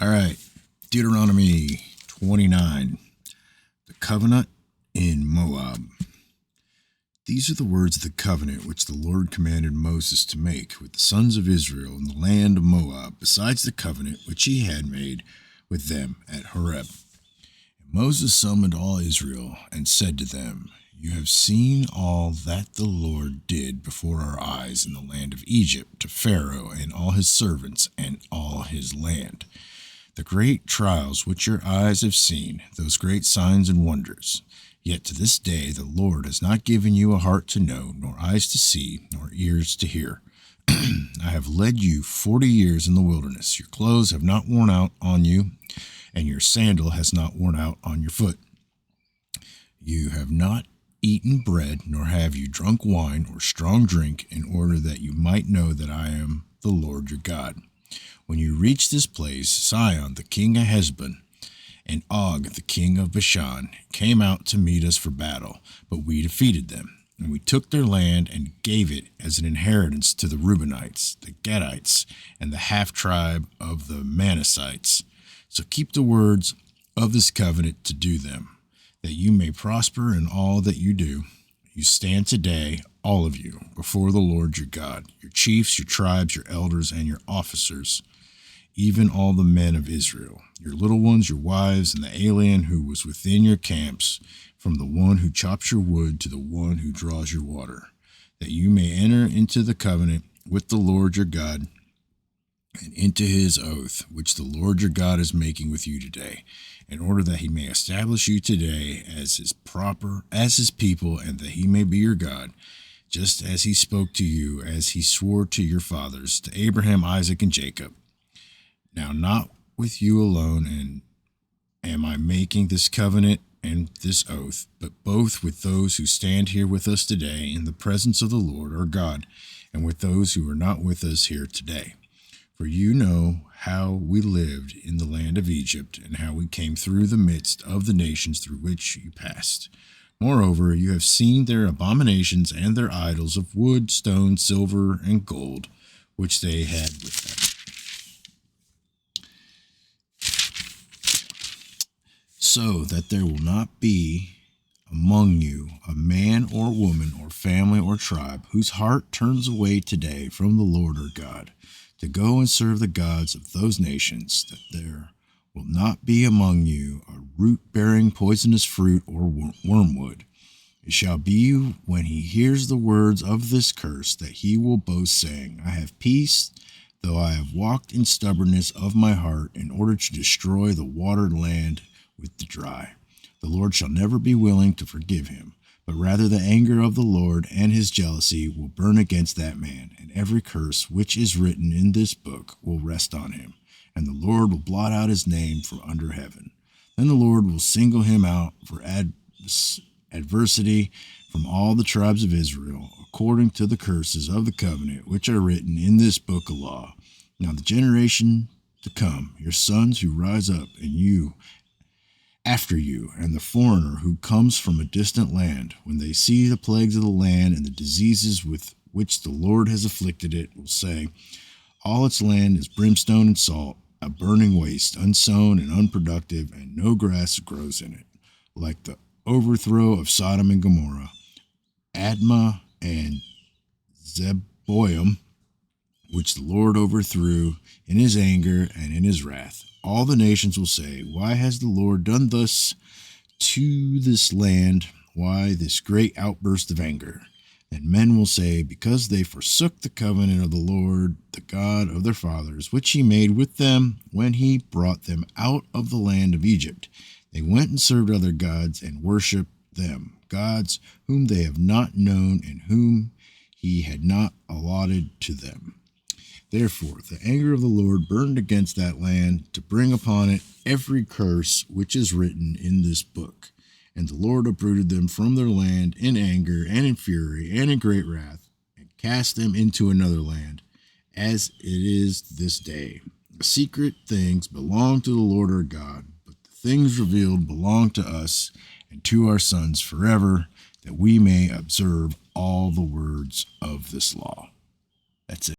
All right, Deuteronomy 29, the covenant in Moab. These are the words of the covenant which the Lord commanded Moses to make with the sons of Israel in the land of Moab, besides the covenant which he had made with them at Horeb. And Moses summoned all Israel and said to them, "You have seen all that the Lord did before our eyes in the land of Egypt to Pharaoh and all his servants and all his land. The great trials which your eyes have seen, those great signs and wonders. Yet to this day the Lord has not given you a heart to know, nor eyes to see, nor ears to hear. I have led you 40 years in the wilderness. Your clothes have not worn out on you, and your sandal has not worn out on your foot. You have not eaten bread, nor have you drunk wine or strong drink, in order that you might know that I am the Lord your God. When you reach this place, Sihon the king of Heshbon and Og the king of Bashan came out to meet us for battle, but we defeated them. And we took their land and gave it as an inheritance to the Reubenites, the Gadites, and the half-tribe of the Manassites. So keep the words of this covenant to do them, that you may prosper in all that you do. You stand today, all of you, before the Lord your God, your chiefs, your tribes, your elders, and your officers, even all the men of Israel, your little ones, your wives, and the alien who was within your camps, from the one who chops your wood to the one who draws your water, that you may enter into the covenant with the Lord your God and into his oath, which the Lord your God is making with you today, in order that he may establish you today as his people, and that he may be your God, just as he spoke to you, as he swore to your fathers, to Abraham, Isaac, and Jacob. Now, not with you alone and am I making this covenant and this oath, but both with those who stand here with us today in the presence of the Lord our God, and with those who are not with us here today. For you know how we lived in the land of Egypt, and how we came through the midst of the nations through which you passed. Moreover, you have seen their abominations and their idols of wood, stone, silver, and gold, which they had with them. So that there will not be among you a man or woman or family or tribe whose heart turns away today from the Lord our God, to go and serve the gods of those nations, that there will not be among you a root-bearing poisonous fruit or wormwood. It shall be when he hears the words of this curse that he will boast, saying, I have peace, though I have walked in stubbornness of my heart, in order to destroy the watered land with the dry. The Lord shall never be willing to forgive him, but rather the anger of the Lord and his jealousy will burn against that man, and every curse which is written in this book will rest on him, and the Lord will blot out his name from under heaven. Then the Lord will single him out for adversity from all the tribes of Israel, according to the curses of the covenant which are written in this book of law. Now the generation to come, your sons who rise up, and you after you, and the foreigner who comes from a distant land, when they see the plagues of the land and the diseases with which the Lord has afflicted it, will say, all its land is brimstone and salt, a burning waste, unsown and unproductive, and no grass grows in it, like the overthrow of Sodom and Gomorrah, Admah and Zeboim, which the Lord overthrew in his anger and in his wrath. All the nations will say, why has the Lord done thus to this land? Why this great outburst of anger? And men will say, because they forsook the covenant of the Lord, the God of their fathers, which he made with them when he brought them out of the land of Egypt. They went and served other gods and worshipped them, gods whom they have not known and whom he had not allotted to them. Therefore, the anger of the Lord burned against that land to bring upon it every curse which is written in this book. And the Lord uprooted them from their land in anger and in fury and in great wrath, and cast them into another land, as it is this day. The secret things belong to the Lord our God, but the things revealed belong to us and to our sons forever, that we may observe all the words of this law. That's it.